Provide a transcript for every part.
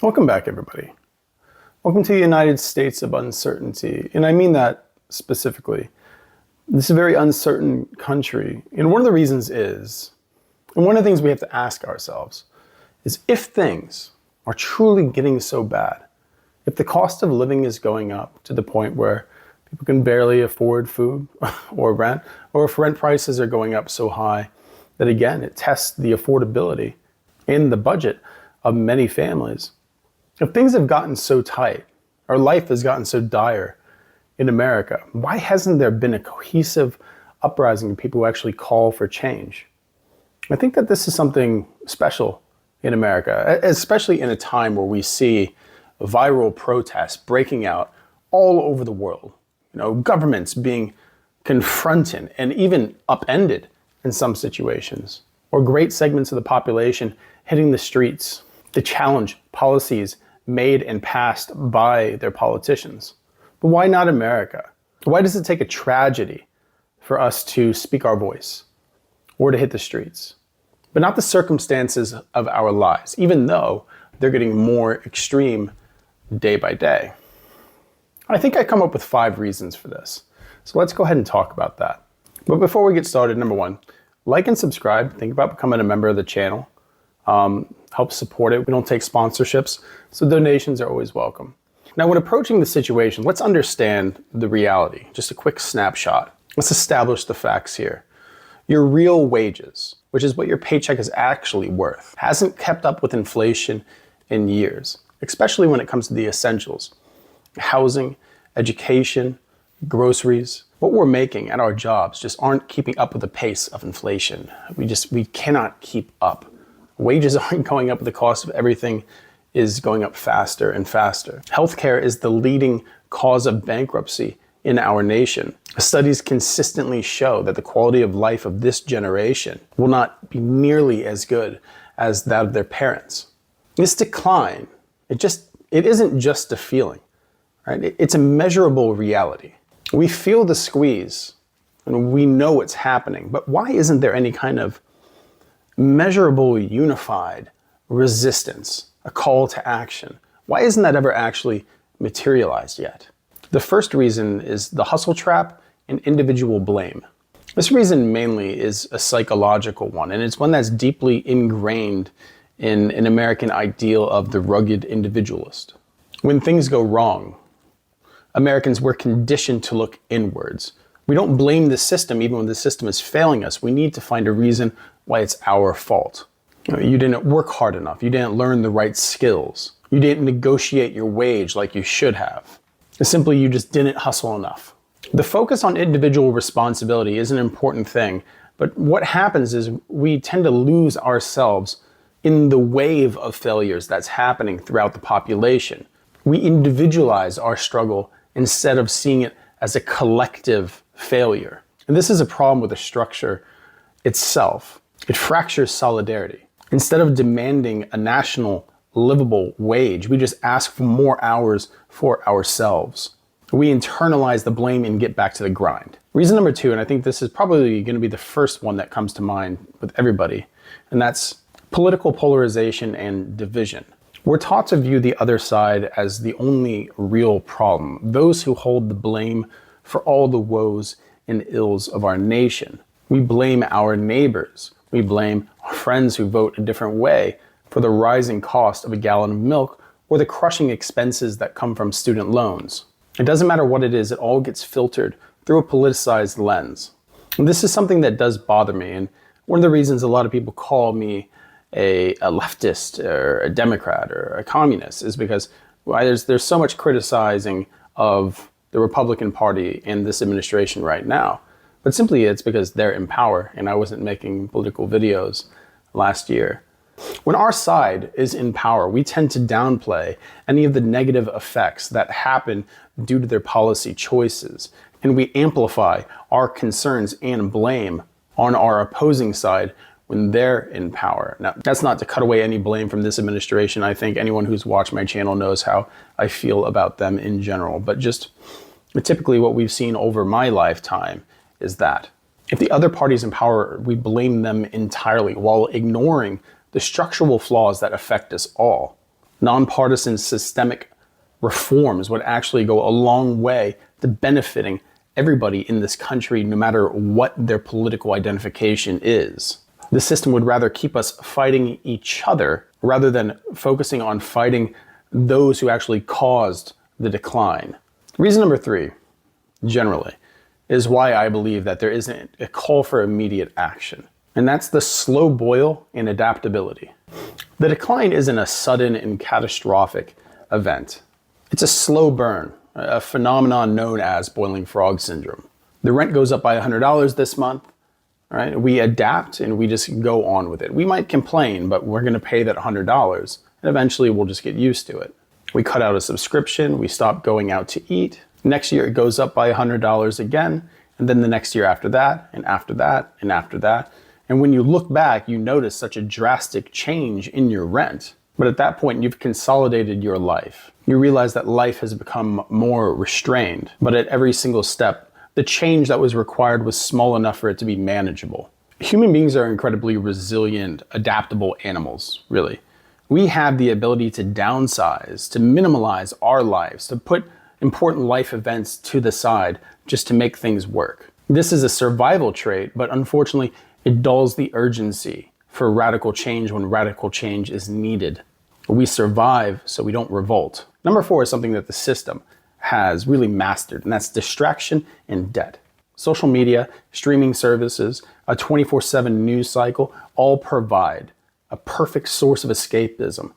Welcome back, everybody. Welcome to the United States of uncertainty. And I mean that specifically. This is a very uncertain country. And one of the reasons is, and one of the things we have to ask ourselves is if things are truly getting so bad, if the cost of living is going up to the point where people can barely afford food or rent, or if rent prices are going up so high that, again, it tests the affordability and the budget of many families. If things have gotten so tight, or life has gotten so dire in America, why hasn't there been a cohesive uprising of people who actually call for change? I think that this is something special in America, especially in a time where we see viral protests breaking out all over the world. Governments being confronted and even upended in some situations, or great segments of the population hitting the streets to challenge policies made and passed by their politicians. But why not America? Why does it take a tragedy for us to speak our voice or to hit the streets, but not the circumstances of our lives, even though they're getting more extreme day by day? I think I come up with 5 reasons for this. So let's go ahead and talk about that. But before we get started, number 1, like and subscribe. Think about becoming a member of the channel. Help support it. We don't take sponsorships, so donations are always welcome. Now, when approaching the situation, let's understand the reality. Just a quick snapshot. Let's establish the facts here. Your real wages, which is what your paycheck is actually worth, hasn't kept up with inflation in years, especially when it comes to the essentials: housing, education, groceries. What we're making at our jobs just aren't keeping up with the pace of inflation. We cannot keep up. Wages aren't going up, the cost of everything is going up faster and faster. Healthcare is the leading cause of bankruptcy in our nation. Studies consistently show that the quality of life of this generation will not be nearly as good as that of their parents. This decline, it isn't just a feeling, right? It's a measurable reality. We feel the squeeze and we know it's happening, but why isn't there any kind of measurable, unified resistance, a call to action? Why isn't that ever actually materialized yet? The first reason is the hustle trap and individual blame. This reason mainly is a psychological one, and it's one that's deeply ingrained in an American ideal of the rugged individualist. When things go wrong, Americans were conditioned to look inwards. We don't blame the system even when the system is failing us. We need to find a reason why it's our fault. You didn't work hard enough. You didn't learn the right skills. You didn't negotiate your wage like you should have. Simply, you just didn't hustle enough. The focus on individual responsibility is an important thing, but what happens is we tend to lose ourselves in the wave of failures that's happening throughout the population. We individualize our struggle instead of seeing it as a collective failure. And this is a problem with the structure itself. It fractures solidarity. Instead of demanding a national livable wage, we just ask for more hours for ourselves. We internalize the blame and get back to the grind. Reason number 2, and I think this is probably going to be the first one that comes to mind with everybody, and that's political polarization and division. We're taught to view the other side as the only real problem, those who hold the blame for all the woes and ills of our nation. We blame our neighbors. We blame our friends who vote a different way for the rising cost of a gallon of milk or the crushing expenses that come from student loans. It doesn't matter what it is, it all gets filtered through a politicized lens. And this is something that does bother me, and one of the reasons a lot of people call me a leftist or a Democrat or a communist is because there's so much criticizing of the Republican Party and this administration right now. But simply it's because they're in power, and I wasn't making political videos last year. When our side is in power, we tend to downplay any of the negative effects that happen due to their policy choices, and we amplify our concerns and blame on our opposing side when they're in power. Now, that's not to cut away any blame from this administration. I think anyone who's watched my channel knows how I feel about them in general, but just typically what we've seen over my lifetime is that if the other party's in power, we blame them entirely while ignoring the structural flaws that affect us all. Nonpartisan systemic reforms would actually go a long way to benefiting everybody in this country, no matter what their political identification is. The system would rather keep us fighting each other rather than focusing on fighting those who actually caused the decline. Reason number 3, generally, is why I believe that there isn't a call for immediate action. And that's the slow boil in adaptability. The decline isn't a sudden and catastrophic event. It's a slow burn, a phenomenon known as boiling frog syndrome. The rent goes up by $100 this month, right? We adapt and we just go on with it. We might complain, but we're going to pay that $100 and eventually we'll just get used to it. We cut out a subscription, we stop going out to eat. Next year it goes up by $100 again, and then the next year after that, and after that, and after that. And when you look back, you notice such a drastic change in your rent. But at that point, you've consolidated your life. You realize that life has become more restrained, but at every single step, the change that was required was small enough for it to be manageable. Human beings are incredibly resilient, adaptable animals, really. We have the ability to downsize, to minimalize our lives, to put important life events to the side just to make things work. This is a survival trait, but unfortunately, it dulls the urgency for radical change when radical change is needed. We survive so we don't revolt. Number 4 is something that the system has really mastered, and that's distraction and debt. Social media, streaming services, a 24/7 news cycle all provide a perfect source of escapism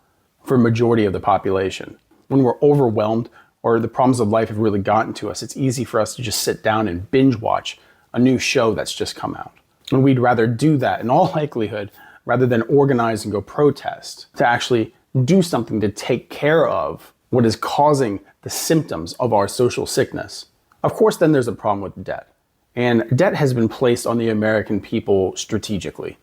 for a majority of the population. When we're overwhelmed or the problems of life have really gotten to us, it's easy for us to just sit down and binge watch a new show that's just come out. And we'd rather do that in all likelihood rather than organize and go protest, to actually do something to take care of what is causing the symptoms of our social sickness. Of course, then there's a problem with debt. And debt has been placed on the American people strategically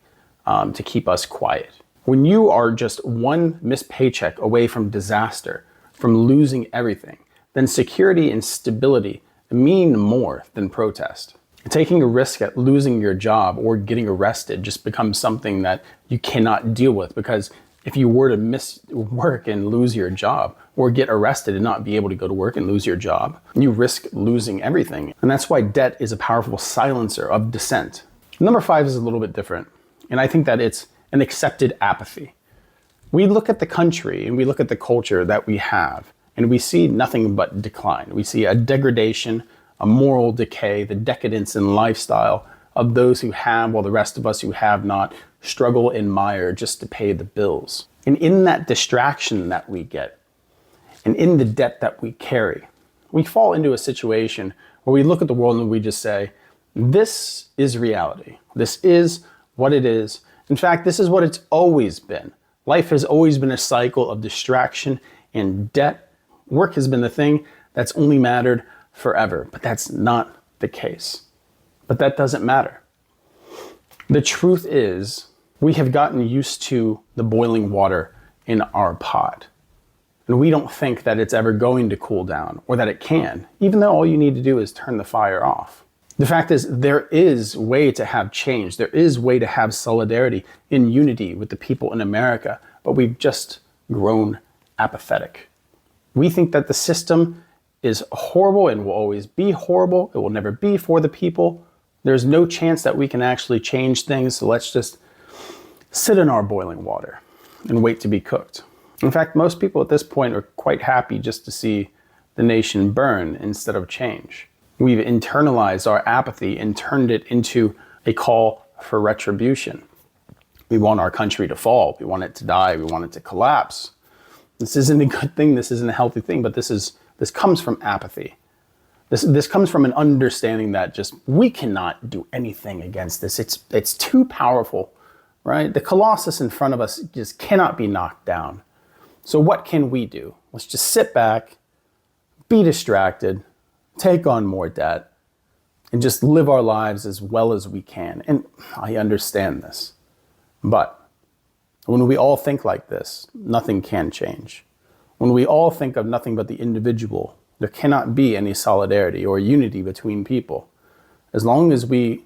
to keep us quiet. When you are just one missed paycheck away from disaster, from losing everything, then security and stability mean more than protest. Taking a risk at losing your job or getting arrested just becomes something that you cannot deal with, because if you were to miss work and lose your job, or get arrested and not be able to go to work and lose your job, you risk losing everything. And that's why debt is a powerful silencer of dissent. Number 5 is a little bit different, and I think that it's an accepted apathy. We look at the country and we look at the culture that we have, and we see nothing but decline. We see a degradation, a moral decay, the decadence in lifestyle of those who have, while the rest of us who have not struggle and mire just to pay the bills. And in that distraction that we get, and in the debt that we carry, we fall into a situation where we look at the world and we just say, this is reality. This is what it is. In fact, this is what it's always been. Life has always been a cycle of distraction and debt. Work has been the thing that's only mattered forever, but that's not the case. But that doesn't matter. The truth is, we have gotten used to the boiling water in our pot. And we don't think that it's ever going to cool down, or that it can, even though all you need to do is turn the fire off. The fact is, there is a way to have change. There is a way to have solidarity in unity with the people in America, but we've just grown apathetic. We think that the system is horrible and will always be horrible. It will never be for the people. There's no chance that we can actually change things, so let's just sit in our boiling water and wait to be cooked. In fact, most people at this point are quite happy just to see the nation burn instead of change. We've internalized our apathy and turned it into a call for retribution. We want our country to fall. We want it to die. We want it to collapse. This isn't a good thing. This isn't a healthy thing, but this comes from apathy. This comes from an understanding that just we cannot do anything against this. It's too powerful, right? The colossus in front of us just cannot be knocked down. So what can we do? Let's just sit back, be distracted, take on more debt, and just live our lives as well as we can. And I understand this. But when we all think like this, nothing can change. When we all think of nothing but the individual, there cannot be any solidarity or unity between people. As long as we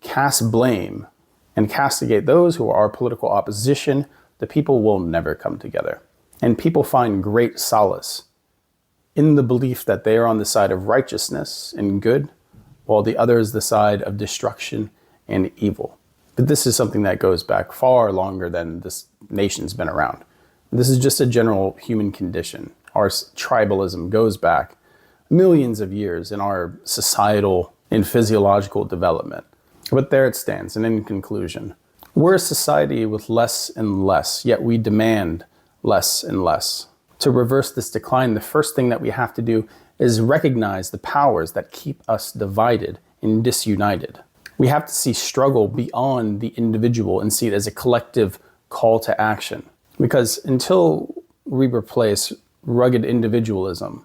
cast blame and castigate those who are our political opposition, the people will never come together. And people find great solace in the belief that they are on the side of righteousness and good, while the other is the side of destruction and evil. But this is something that goes back far longer than this nation's been around. This is just a general human condition. Our tribalism goes back millions of years in our societal and physiological development. But there it stands. And in conclusion, we're a society with less and less, yet we demand less and less. To reverse this decline, the first thing that we have to do is recognize the powers that keep us divided and disunited. We have to see struggle beyond the individual and see it as a collective call to action. Because until we replace rugged individualism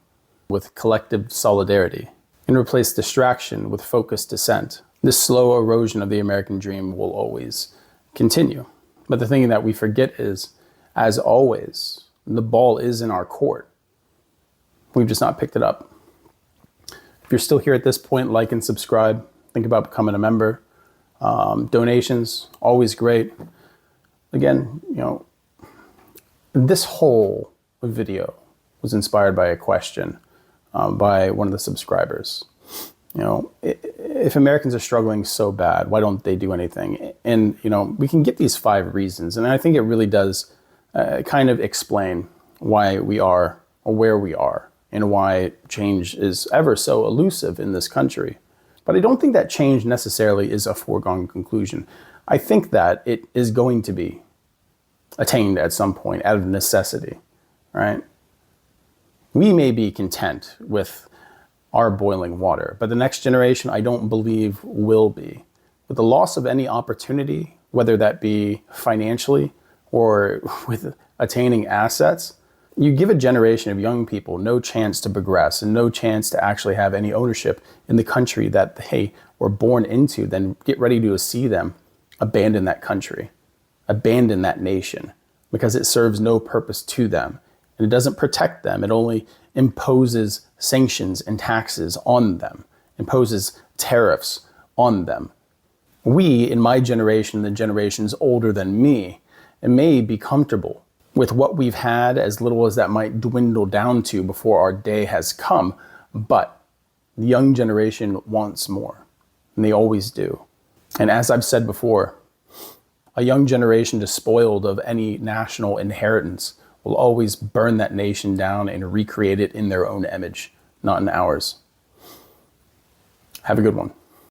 with collective solidarity and replace distraction with focused dissent, this slow erosion of the American dream will always continue. But the thing that we forget is, as always, the ball is in our court. We've just not picked it up. If you're still here at this point, like and subscribe. Think about becoming a member. Donations, always great. Again, this whole video was inspired by a question by one of the subscribers. If Americans are struggling so bad, why don't they do anything? And, we can get these 5 reasons. And I think it really does kind of explain why we are or where we are and why change is ever so elusive in this country. But I don't think that change necessarily is a foregone conclusion. I think that it is going to be attained at some point out of necessity, right? We may be content with our boiling water, but the next generation, I don't believe, will be. With the loss of any opportunity, whether that be financially or with attaining assets, you give a generation of young people no chance to progress and no chance to actually have any ownership in the country that they were born into. Then get ready to see them abandon that country, abandon that nation, because it serves no purpose to them. And it doesn't protect them. It only imposes sanctions and taxes on them, imposes tariffs on them. We, in my generation, the generations older than me, and may be comfortable with what we've had, as little as that might dwindle down to before our day has come. But the young generation wants more, and they always do. And as I've said before, a young generation despoiled of any national inheritance will always burn that nation down and recreate it in their own image, not in ours. Have a good one.